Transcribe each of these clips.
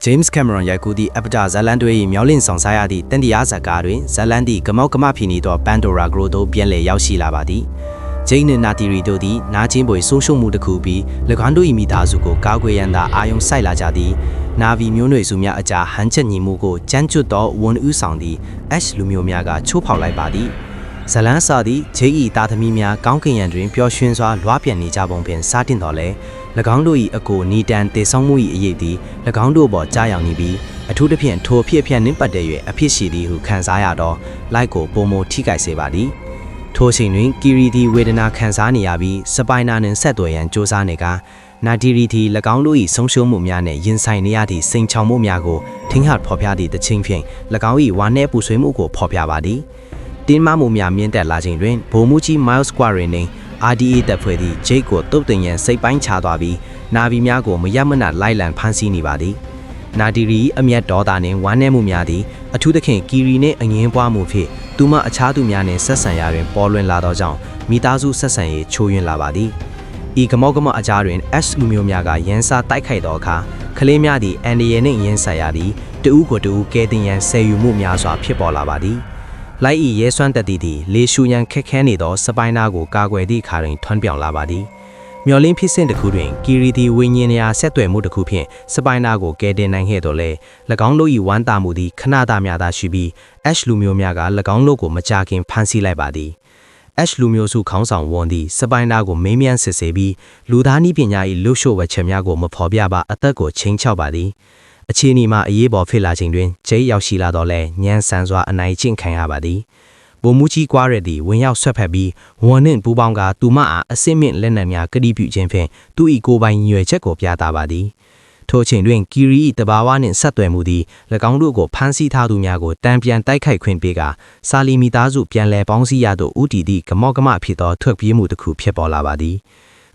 James Cameron ရိုက်ကူးသည့် Avatar ဇာတ်လမ်းတွဲ၏မြောက်လင့်ဆောင်စားရသည့်တန်တရားဇာတ်ကားတွင်ဇာတ်လမ်းသည့်ကမောက်ကမဖီနီသော Pandora ဂရိုသို့ပြန်လည်ရောက်ရှိလာပါသည်။ Jane နှင့် Natiri တို့သည်နာကျင်ပွေဆိုးရှုံးမှုတစ်ခုပြီး၎င်းတို့၏မိသားစုကိုကာကွယ်ရန်သာအာရုံစိုက်လာကြသည်။ Navi မျိုးနွယ်စုများအကြားဟန်ချက်ညီမှုကိုကြမ်းကျွတ်သောဝန်ဦးဆောင်သည့် Ash လူမျိုးများကချိုးဖောက်လိုက်ပါသည်။ဇလန်းစာသည့် Jane ၏တာသမီများကောင်းကင်ယံတွင်ပျော်ရွှင်စွာလွှားပြန်နေကြပုံဖြင့်စတင်တော်လဲ၎င်းတို့၏အကိုနီတန်တေဆောင်မှု၏အရေးသည်၎င်းတို့ပေါ်ကြားရောက်နေပြီးအထူးသဖြင့်ထိုအဖြစ်အပျက်နှင့်ပတ်သက်၍အဖြစ်ရှိသည်ဟုခံစားရတော့လိုက်ကိုပုံမထိခိုက်စေပါသည်ထိုအချိန်တွင်ကီရီသည်ဝေဒနာခံစားနေရပြီးစပိုင်နာနှင့်ဆက်သွယ်ရန်ကြိုးစားနေကနာတီရီသည်၎င်းတို့၏ဆုံးရှုံးမှုများနှင့်ရင်ဆိုင်နေရသည့်စိန်ချောင်မှုများကိုထင်းဟတ်ဖော်ပြသည့်တခြင်းဖြင့်၎င်း၏ဝါနှဲပူဆွေးမှုကိုဖော်ပြပါသည်တင်းမမှုများမြင့်တက်လာခြင်းတွင်ဗိုလ်မှူးကြီး Miles Quarry နှင့် RDA တပ်ဖွဲ့သည့် Jake ကိုတုတ်တင်ရန်စိတ်ပိုင်းချသွားပြီးနာဗီများကိုမရမနလိုက်လံဖမ်းဆီးနေပါသည်နာတီရီအမျက်ဒေါသနှင့်ဝမ်းနည်းမှုများသည်အထူးသဖြင့်ကီရီနှင့်အငင်းပွားမှုဖြင့်သူမအခြားသူများနှင့်ဆက်ဆံရာတွင်ပေါ်လွင်လာသောကြောင့်မိသားစုဆက်ဆံရေးချိုးယွင်းလာပါသည်ဤကမောက်ကမအကြားတွင် Ash လူမျိုးများကရန်စာတိုက်ခိုက်သောအခါကလေးများသည်အန်ဒီယယ်နှင့်ရန်ဆက်ရသည်တဦးကိုတဦးကဲတင်ရန်ဆယ်ယူမှုများစွာဖြစ်ပေါ်လာပါသည်လိုက်ဤရဲစွမ်းတက်သည့်သည်လေရှူရန်ခက်ခဲနေသောစပိုင်နာကိုကာကွယ်သည့်အခါတွင်ထွန်းပြောင်လာပါသည်မျော်လင့်ဖြစ်စဉ်တစ်ခုတွင်ကီရီသည်ဝိညာဉ်ရာဆက်သွယ်မှုတစ်ခုဖြင့်စပိုင်နာကိုကယ်တင်နိုင်ခဲ့တော်လဲ၎င်းတို့၏ဝမ်းသာမှုသည်ခဏတာများသာရှိပြီး Ash လူမျိုးများက၎င်းတို့ကိုမကြာခင်ဖမ်းဆီးလိုက်ပါသည် Ash လူမျိုးစုခေါင်းဆောင်ဝန်သည်စပိုင်နာကိုမေးမြန်းစစ်ဆေးပြီးလူသားနည်းပညာ၏လှုပ်ရှားဝက်ချက်များကိုမဖော်ပြပါအသက်ကိုချိန်ချောက်ပါသည်အခြေအနေမှာအရေးပေါ်ဖြစ်လာချိန်တွင်ဂျိတ်ရောက်ရှိလာတော့လဲညံဆန်စွာအနိုင်ကျင့်ခံရပါသည်ဗိုလ်မှူးကြီးကွာရသည်ဝင်ရောက်ဆွတ်ဖက်ပြီးဝန်နှင့်ပူပေါင်းကသူမအားအစင်းမြင့်လက်နက်များကတိပြုခြင်းဖြင့်သူ၏ကိုယ်ပိုင်ညွှယ်ချက်ကိုပြသပါသည်ထိုအချိန်တွင်ကီရီ၏တဘာဝနှင့်ဆက်သွယ်မှုသည်၎င်းတို့ကိုဖမ်းဆီးထားသူများကိုတံပြန်တိုက်ခိုက်ခွင့်ပေးကစာလီမီသားစုပြန်လည်ပေါင်းစည်းရသို့ဦးတည်သည့်ကမောက်ကမဖြစ်သောထွက်ပြေးမှုတစ်ခုဖြစ်ပေါ်လာပါသည်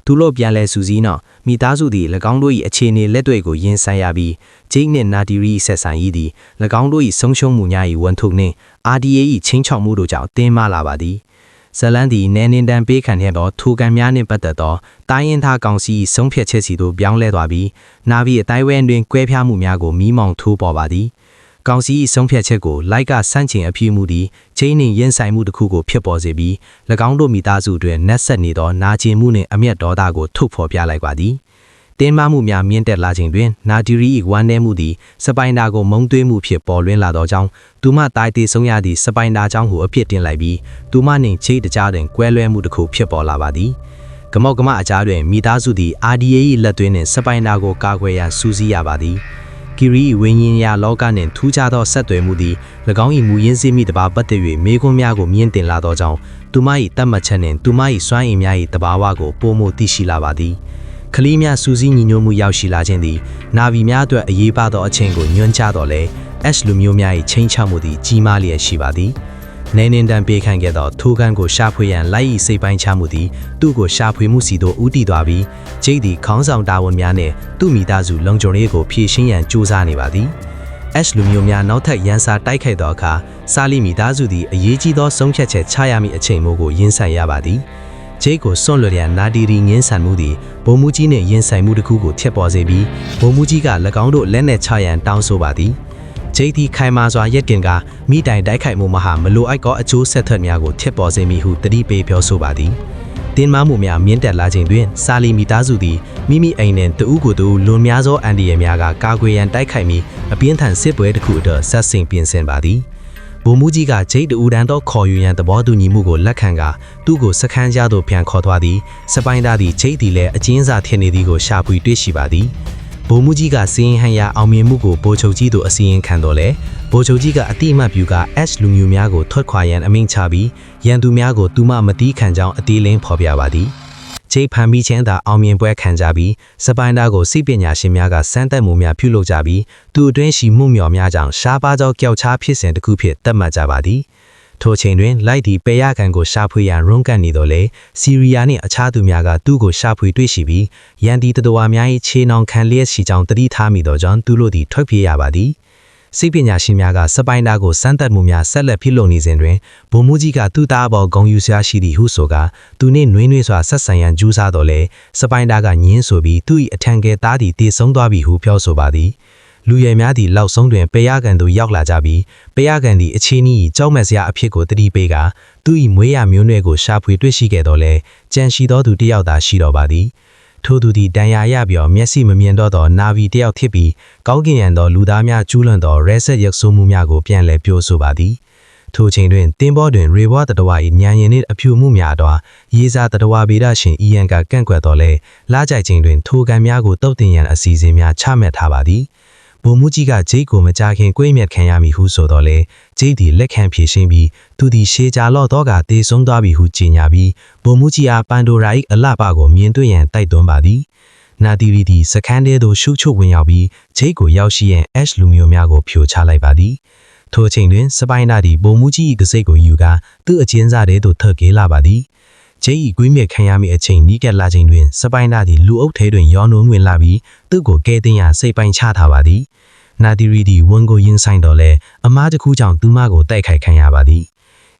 သူတို့ပြန်လဲစူးစီးနောက်မိသားစုသည်၎င်းတို့၏အခြေအနေလက်တွေ့ကိုရင်ဆိုင်ရပြီးဂျိတ်နှင့်နာတီရီဆက်ဆံရေးသည်၎င်းတို့၏ဆုံးရှုံးမှုများ၏ဝန်ထုပ်နှင့် RDA ၏ချင်းချောက်မှုတို့ကြောင့်တင်းမာလာပါသည်ဇလန်သည်နန်းနင်းတန်ပေးခံရသောထိုကံများနှင့်ပတ်သက်သောတိုင်းရင်းသားကောင်စီဆုံးဖြတ်ချက်စီသို့ပြောင်းလဲသွားပြီးနာဗီအတိုင်းဝဲတွင်ကွဲပြားမှုများကိုမီးမောင်ထိုးပေါ်ပါသည်ကောင်စီဆုံးဖြတ်ချက်ကိုလိုက်ကစန့်ကျင်အပြည့်မှုသည်ချင်းနှင့်ရင်ဆိုင်မှုတစ်ခုကိုဖြစ်ပေါ်စေပြီး၎င်းတို့မိသားစုတွင်နှက်ဆက်နေသောနာကျင်မှုနှင့်အမျက်ဒေါသကိုထုတ်ဖော်ပြလိုက်ပါသည်တင်းမာမှုများမြင့်တက်လာခြင်းတွင်နာတီရီ၏ဝမ်းနည်းမှုသည်စပိုင်နာကိုမုံသွေးမှုဖြစ်ပေါ်လွင်လာသောကြောင့်သူမတိုင်တေဆုံးရသည့်စပိုင်နာကြောင့်ဟုအဖြစ်တင်လိုက်ပြီးသူမနှင့်ချိတ်တကြားတွင်ကွဲလွဲမှုတစ်ခုဖြစ်ပေါ်လာပါသည်ကမောက်ကမအကြားတွင်မိသားစုသည် RDA ၏လက်သွင်းနှင့်စပိုင်နာကိုကာကွယ်ရန်စူးစီးရပါသည်ကီရီဝိညာဉ်ရာလောကနှင့်ထူးခြားသောဆက်သွယ်မှုသည်၎င်း၏မူရင်းစည်းမိတပါပတ်သက်၍မေးခွန်းများကိုမြင့်တင်လာသောကြောင့်သူမ၏တတ်မှတ်ချက်နှင့်သူမ၏စွမ်းအင်များ၏တဘာဝကိုပိုမိုသိရှိလာပါသည်ခလီများစူးစီးညီညွတ်မှုရောက်ရှိလာခြင်းသည်နာဗီများအတွက်အရေးပါသောအချိန်ကိုညွှန်းချတော်လဲ Ash လူမျိုးများ၏ချင်းချောက်မှုသည်ကြီးမားလျက်ရှိပါသည်နေနင်းတန်ပေးခံခဲ့သောထိုကန်ကိုရှာဖွေရန်လိုက်၏စိတ်ပိုင်းချမှုသည်သူ့ကိုရှာဖွေမှုစီသို့ဦးတည်သွားပြီးဂျိတ်သည်ခေါင်းဆောင်တာဝန်များနှင့်သူ့မိသားစုလုံခြုံရေးကိုဖြည့်ရှင်းရန်ကြိုးစားနေပါသည် Ash လူမျိုးများနောက်ထပ်ရန်စာတိုက်ခိုက်သောအခါစာလီမိသားစုသည်အရေးကြီးသောဆုံးဖြတ်ချက်ချရမည့်အချိန်မို့ကိုရင်ဆိုင်ရပါသည်ဂျိတ်ကိုစွန့်လွတ်ရန်နာတီရီငင်းဆန်မှုသည်ဗိုလ်မှူးကြီးနှင့်ရင်ဆိုင်မှုတစ်ခုကိုထက်ပေါ်စေပြီးဗိုလ်မှူးကြီးက၎င်းတို့လက်နက်ချရန်တောင်းဆိုပါသည်ဂျိတ်သည်ခိုင်မာစွာရက်တင်ကမိတိုင်တိုက်ခိုက်မှုမှာမလိုအပ်သောအကျိုးဆက်ထွက်များကိုထက်ပေါ်စေမည်ဟုတတိပေးပြောဆိုပါသည်တင်းမာမှုများမြင့်တက်လာခြင်းတွင်စာလီမိသားစုသည်မိမိအိမ်နှင့်တဦးကိုယ်သူလွန်များသောအန်ဒီရများကကာကွယ်ရန်တိုက်ခိုက်ပြီးအပြင်းထန်စစ်ပွဲတစ်ခုအတွက်ဆက်ဆင်ပြင်ဆင်ပါသည်ဗိုလ်မှူးကြီးကဂျိတ်တူတန်းသောခေါ်ယူရန်သဘောတူညီမှုကိုလက်ခံကသူ့ကိုစခန်းကြားသို့ပြန်ခေါ်သွားသည်စပိုင်သားသည်ဂျိတ်သည်လည်းအကျဉ်းစာထင်နေသည်ကိုရှာဖွေတွေ့ရှိပါသည်ဗိုလ်မှူးကြီးကစီရင်ဟန်ရာအောင်မြင်မှုကိုဗိုလ်ချုပ်ကြီးတို့အစီရင်ခံတော်လဲဗိုလ်ချုပ်ကြီးကအတိအမှတ်ပြုက Ash လူမျိုးများကိုထွက်ခွာရန်အမိန့်ချပြီးရန်သူများကိုသူမမတီးခံကြောင်းအသေးလင်းဖော်ပြပါသည်ဂျိတ်ဖန်ပြီးချင်းသာအောင်မြင်ပွဲခံကြပြီးစပိုင်သားကိုစိပညာရှင်များကစမ်းသပ်မှုများပြုလုပ်ကြပြီးသူအတွင်းရှိမှုမြော်များကြောင့်ရှားပါးသောကြောက်ချားဖြစ်စဉ်တစ်ခုဖြစ်သတ်မှတ်ကြပါသည်ထိုချိန်တွင်လိုက်သည့်ပေရကန်ကိုရှာဖွေရန်ရုန်းကန်နေတော်လဲစီးရီးယားနှင့်အခြားသူများကသူ့ကိုရှာဖွေတွေ့ရှိပြီးရန်ဒီတတော်များ၏ခြေနှောင်ခံလျက်ရှိကြောင်းတတိထားမိသောကြောင့်သူတို့သည်ထွက်ပြေးရပါသည်စိပညာရှင်များကစပိုင်သားကိုစမ်းသပ်မှုများဆက်လက်ပြုလုပ်နေစဉ်တွင်ဗိုလ်မှူးကြီးကသူ့သားအပေါ်ဂုဏ်ယူစရာရှိသည်ဟုဆိုကာသူနှင့်နှွေးနှွေးစွာဆက်ဆံရန်ကြိုးစားတော်လဲစပိုင်သားကညင်းဆိုပြီးသူ၏အထံကဲသားသည်တည်ဆုံးသွားပြီဟုပြောဆိုပါသည် လူရဲများသည့်လောက်ဆုံးတွင်ပေရကန်သို့ရောက်လာကြပြီးပေရကန်သည့်အခြေအနေကြောက်မက်စရာအဖြစ်ကိုတတိပေးကသူ၏မွေးရမျိုးနွယ်ကိုရှာဖွေတွေ့ရှိခဲ့တော့လဲကြံရှိသောသူတစ်ယောက်သာရှိတော့ပါသည်ထို့သူသည်တန်ရာရပြောမျက်စိမမြင်တော့သောနာဗီတစ်ယောက်ဖြစ်ပြီးကောင်းကင်ရန်သောလူသားများကျူးလွန်သောရဲဆက်ရက်ဆိုးမှုများကိုပြန်လည်ပြောဆိုပါသည်ထိုချိန်တွင်တင်းဘောတွင်ရေဘွားတတဝါ၏ညံရင်နှင့်အဖြူမှုများသောရေစာတတဝါဗေဒရှင်အီယန်ကကန့်ကွက်တော်လဲလာကြိုက်ချိန်တွင်ထိုကံများကိုတုတ်တင်ရန်အစီအစဉ်များချမှတ်ထားပါသည်ဗိုလ်မှူးကြီးကဂျိတ်ကိုမကြခင်ကွေးမြတ်ခံရမည်ဟုဆိုတော့လဲဂျိတ်သည်လက်ခံဖြေရှင်းပြီးသူသည်ရှေးကြလော့တော့ကတေဆုံးသွားပြီဟုကြေညာပြီးဗိုလ်မှူးကြီးအားပန်ဒိုရာ၏အလှပကိုမြင်တွေ့ရန်တိုက်တွန်းပါသည်နာတီရီသည်စခန်းထဲသို့ရှုချုပ်ဝင်ရောက်ပြီးဂျိတ်ကိုရောက်ရှိရန်အက်ရှ်လူမျိုးများကိုဖြိုချလိုက်ပါသည်ထိုအချိန်တွင်စပိုင်နာသည်ဗိုလ်မှူးကြီး၏ကစိတ်ကိုယူကာသူ့အချင်းစားထဲသို့ထပ်ကေးလာပါသည်ဂျိတ်၏ကွေးမြက်ခံရမည့်အချိန်နီးကပ်လာချိန်တွင်စပိုင်နာသည်လူအုပ်ထဲတွင်ရောနှိုးဝင်လာပြီးသူ့ကိုကဲတင်ရစိတ်ပိုင်ချထားပါသည်နာတီရီသည်ဝန်ကိုရင်ဆိုင်တော်လဲအမားတစ်ခုကြောင့်သူမကိုတိုက်ခိုက်ခံရပါသည်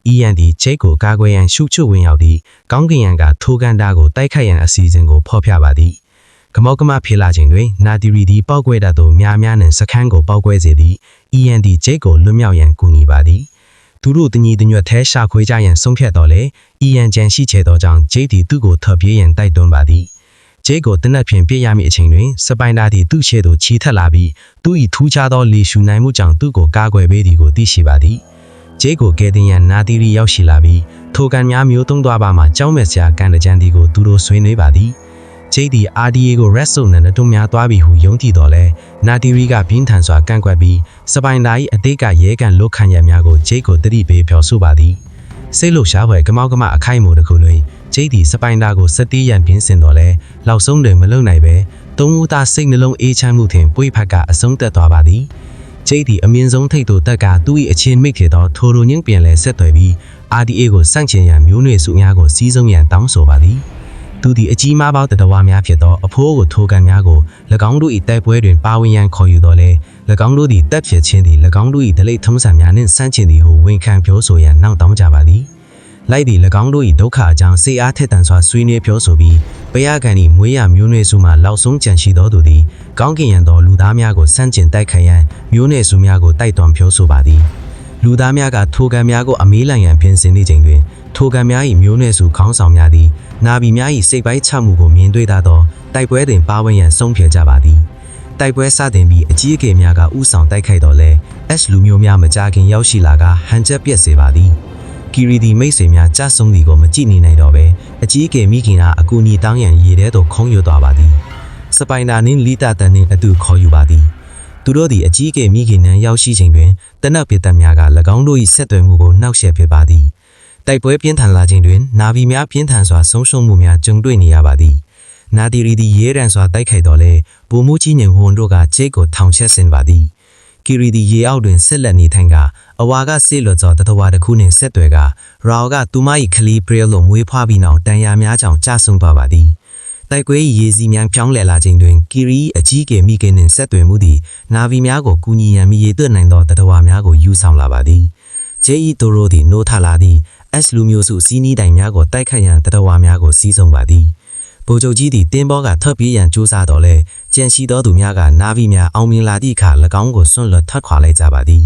အီယန်သည်ဂျိတ်ကိုကာကွယ်ရန်ရှုချုပ်ဝင်ရောက်သည်ကောင်းကင်ယံကထိုကန်တာကိုတိုက်ခိုက်ရန်အစီအစဉ်ကိုဖော်ပြပါသည်ကမောက်ကမဖေးလာခြင်းတွင်နာတီရီသည်ပောက်ကွဲတတ်သောများများနှင့်စခန်းကိုပောက်ကွဲစေသည်အီယန်သည်ဂျိတ်ကိုလွတ်မြောက်ရန်ကူညီပါသည်သူတို့တညီတညွတ်ထဲရှာခွေကြရန်ဆုံးဖြတ်တော်လဲအီယန်ကြံရှိချေသောကြောင့်ဂျိတ်သည်သူ့ကိုထွက်ပြေးရန်တိုက်တွန်းပါသည်ဂျိတ်ကိုတနက်ဖြန်ပြည့်ရမည့်အချိန်တွင်စပိုင်နာသည်သူ့ရှေ့သို့ချီထက်လာပြီးသူ၏ထူးခြားသောလေရှူနိုင်မှုကြောင့်သူ့ကိုကာကွယ်ပေးသည်ကိုသိရှိပါသည်ဂျိတ်ကိုကယ်တင်ရန်နာတီရီရောက်ရှိလာပြီးထိုကန်များမျိုးသုံးသွားပါမှကြောင်းမဲ့စရာကန်တကြံသည်ကိုသူတို့ဆွေးနွေးပါသည်ဂျိတ်သည် RDA ကို Resonance နဲ့တွန်းများသွားပြီးဟုယုံကြည်တော်လဲနာတီရီကပြင်းထန်စွာကန့်ကွက်ပြီးစပိုင်နာ၏အသေးကရဲကန်လုတ်ခန့်ရများကိုဂျိတ်ကိုတတိပေးပြောဆိုပါသည်စိတ်လှုပ်ရှားဖွယ်ကမောက်ကမအခိုက်အမို့တစ်ခုတွင်ဂျိတ်သည်စပိုင်နာကိုစက်တီးရန်ပြင်းစင်တော်လဲလောက်ဆုံးတွင်မလုံနိုင်ပဲသုံးဦးသားစိတ်နှလုံးအေးချမ်းမှုထင်ပွေးဖက်ကအဆုံးသက်သွားပါသည်ဂျိတ်သည်အမြင့်ဆုံးထိပ်သို့တက်ကသူ၏အချင်းမိတ်ဖြစ်သောထိုရိုညင်းပြန်လဲဆက်သွယ်ပြီး RDA ကိုစန့်ကျင်ရန်မျိုးနွယ်စုများကိုစီးစုံရန်တောင်းဆိုပါသည်သူသည်အကြီးမားပေါင်းတတဝါများဖြစ်သောအဖိုးကိုထိုကန်များကို၎င်းတို့၏တိုက်ပွဲတွင်ပါဝင်ရန်ခေါ်ယူတော်လဲ၎င်းတို့သည်တပ်ဖြစ်ခြင်းသည်၎င်းတို့၏ဒလိထုံးစံများနှင့်ဆန့်ကျင်သည်ဟုဝန်ခံပြောဆိုရန်နောက်တောင်းကြပါသည်လိုက်သည်၎င်းတို့၏ဒုက္ခအကြောင်းစိတ်အားထက်သန်စွာဆွေးနွေးပြောဆိုပြီးပယကန်၏မွေးရမျိုးနွယ်စုမှလောက်ဆုံးကြံရှိသောသူသည်ကောင်းကင်ရန်သောလူသားများကိုဆန့်ကျင်တိုက်ခိုက်ရန်မျိုးနွယ်စုများကိုတိုက်တွန်းပြောဆိုပါသည်လူသားများကထိုကန်များကိုအမေးလန့်ရန်ပြင်ဆင်နေချိန်တွင်ထိုကန်များ၏မျိုးနွယ်စုခေါင်းဆောင်များသည်နာဘီများ၏စိတ်ပိုင်းချမှုကိုမြင်တွေ့သောတိုက်ပွဲတွင်ပါဝင်ရန်ဆုံးဖြတ်ကြပါသည်တိုက်ပွဲစတင်ပြီးအကြီးအကဲများကဥဆောင်တိုက်ခိုက်တော်လဲ S လူမျိုးများမကြခင်ရောက်ရှိလာကဟန်ချက်ပြက်စေပါသည်ကီရီဒီမိတ်ဆွေများကြဆုံသည်ကိုမကြည့်နေနိုင်တော့ပဲအကြီးအကဲမိခင်ကအကူအညီတောင်းရန်ရေထဲသို့ခုံးရွသွားပါသည်စပိုင်နာနှင့်လီတာတန်နှင့်အတူခေါ်ယူပါသည်သူတို့သည်အကြီးအကဲမိခင်နှင့်ရောက်ရှိချိန်တွင်တနက်ပစ်သက်များက၎င်းတို့၏ဆက်သွယ်မှုကိုနှောက်ယှက်ဖြစ်ပါသည်တိုက်ပွဲပြင်းထန်လာခြင်းတွင်နာဗီများပြင်းထန်စွာဆုံးရှုံးမှုများကြုံတွေ့နေရပါသည်နာတီရီသည်ရဲရန်စွာတိုက်ခိုက်တော်လဲဗိုလ်မှူးကြီးနှင့်ဝန်တို့ကဂျိတ်ကိုထောင်ချက်ဆင်ပါသည်ကီရီသည်ရေအောက်တွင်ဆက်လက်နေထိုင်ကအဝါကဆေးလွတ်သောတတဝါတစ်ခုနှင့်ဆက်သွယ်ကရာကသူမ၏ခလီပရီလိုမွေးဖွားပြီးနောက်တန်ရာများကြောင့်ကျဆုံးသွားပါသည်တိုက်ပွဲ၏ရေစီးများပြောင်းလဲလာခြင်းတွင်ကီရီအကြီးအကဲမိခင်နှင့်ဆက်သွယ်မှုသည်နာဗီများကိုကူညီရန်မီရေသွက်နိုင်သောတတဝါများကိုယူဆောင်လာပါသည်ဂျေအီတိုရိုသည်နိုးထလာသည်S လူမျိုးစုစီးနီးတိုင်များကိုတိုက်ခိုက်ရန်တတဝါများကိုစီးဆုံးပါသည်ဗိုလ်ချုပ်ကြီးသည်တင်းဘောကထွက်ပြေးရန်ကြိုးစားတော်လဲကြံရှိသောသူများကနာဗီများအောင်မြင်လာသည့်အခါ၎င်းကိုစွန့်လွတ်ထွက်ခွာလိုက်ကြပါသည်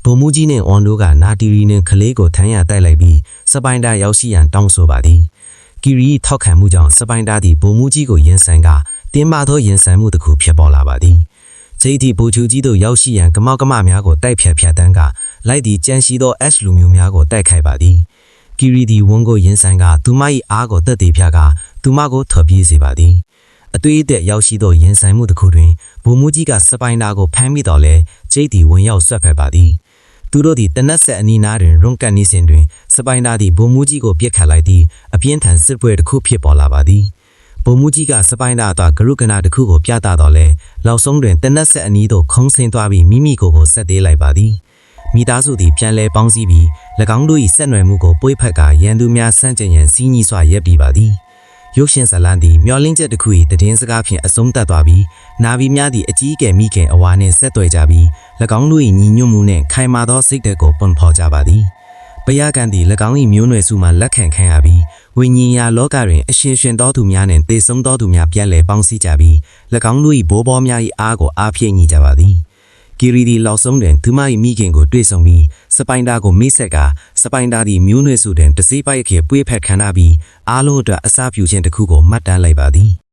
ဗိုလ်မှူးကြီးနှင့်အွန်တို့ကနာတီရီနှင့်ခလေးကိုထမ်းရတိုက်လိုက်ပြီးစပိုင်တာရောက်ရှိရန်တောင်းဆိုပါသည်ကီရီထောက်ခံမှုကြောင့်စပိုင်တာသည်ဗိုလ်မှူးကြီးကိုရင်ဆိုင်ကတင်းမာသောရင်ဆိုင်မှုတစ်ခုဖြစ်ပေါ်လာပါသည်ဂျိတ်တီဗိုလ်ချုပ်ကြီးတို့ရောက်ရှိရန်ကမောက်ကမများကိုတိုက်ဖြတ်တန်းကလိုက်သည်ကြံရှိသော S လူမျိုးများကိုတိုက်ခိုက်ပါသည်ကီရီဒီဝန်ကိုရင်ဆိုင်ကသူမ၏အားကိုတက်တည်ပြကသူမကိုထွက်ပြေးစေပါသည်အသွေးအသက်ရောက်ရှိသောရင်ဆိုင်မှုတစ်ခုတွင်ဗိုလ်မှူးကြီးကစပိုင်တာကိုဖမ်းမိတော်လဲဂျိတ်တီဝင်ရောက်ဆွတ်ဖက်ပါသည်သူတို့သည်တနက်ဆက်အနီးနားတွင်ရုံကန်နေစဉ်တွင်စပိုင်တာသည်ဗိုလ်မှူးကြီးကိုပြစ်ခတ်လိုက်သည့်အပြင်းထန်စစ်ပွဲတစ်ခုဖြစ်ပေါ်လာပါသည်ဗိုလ်မှူးကြီးကစပိုင်တာအတွက်ဂရုကနာတစ်ခုကိုပြသတော်လဲလောက်ဆုံးတွင်တနက်ဆက်အနီးသို့ခုံးဆင်းသွားပြီးမိမိကိုယ်ဆက်သေးလိုက်ပါသည်မိသားစုသည်ပြန်လဲပေါင်းစည်းပြီး၎င်းတို့၏ဆက်နွယ်မှုကိုပွေးဖက်ကရန်သူများဆန့်ကျင်ရန်စီးညီးစွာရပ်တည်ပါသည်ရုပ်ရှင်ဇာတ်လမ်းသည်မျောလင်းချက်တစ်ခု၏တည်င်းစကားဖြင့်အဆုံးသတ်သွားပြီးနာဗီများသည့်အကြီးအကဲမိခင်အဝါနှင့်ဆက်သွယ်ကြပြီး၎င်းတို့၏ညီညွတ်မှုနှင့်ခိုင်မာသောစိတ်ဓာတ်ကိုပွန်ဖော်ကြပါသည်ပယကန်သည်၎င်း၏မျိုးနွယ်စုမှလက်ခံခံရပြီးဝိညာဉ်ရာလောကတွင်အရှင်ရှင်သောသူများနှင့်သေဆုံးသောသူများပြန်လဲပေါင်းစည်းကြပြီး၎င်းတို့၏ဘိုးဘောများ၏အားကိုအားဖြည့်ညီကြပါသည် ကီရီဒီလောက်ဆုံးတွင်သူမ၏မိခင်ကိုတွေ့ဆုံပြီးစပိုင်တာကိုမိဆက်ကစပိုင်တာသည်မျိုးနွယ်စုတွင်တစေးပိုက်အခေပွေးဖက်ခံရပြီးအားလုံးအတွက်အစာပြူခြင်းတစ်ခုကိုမှတ်တမ်းလိုက်ပါသည်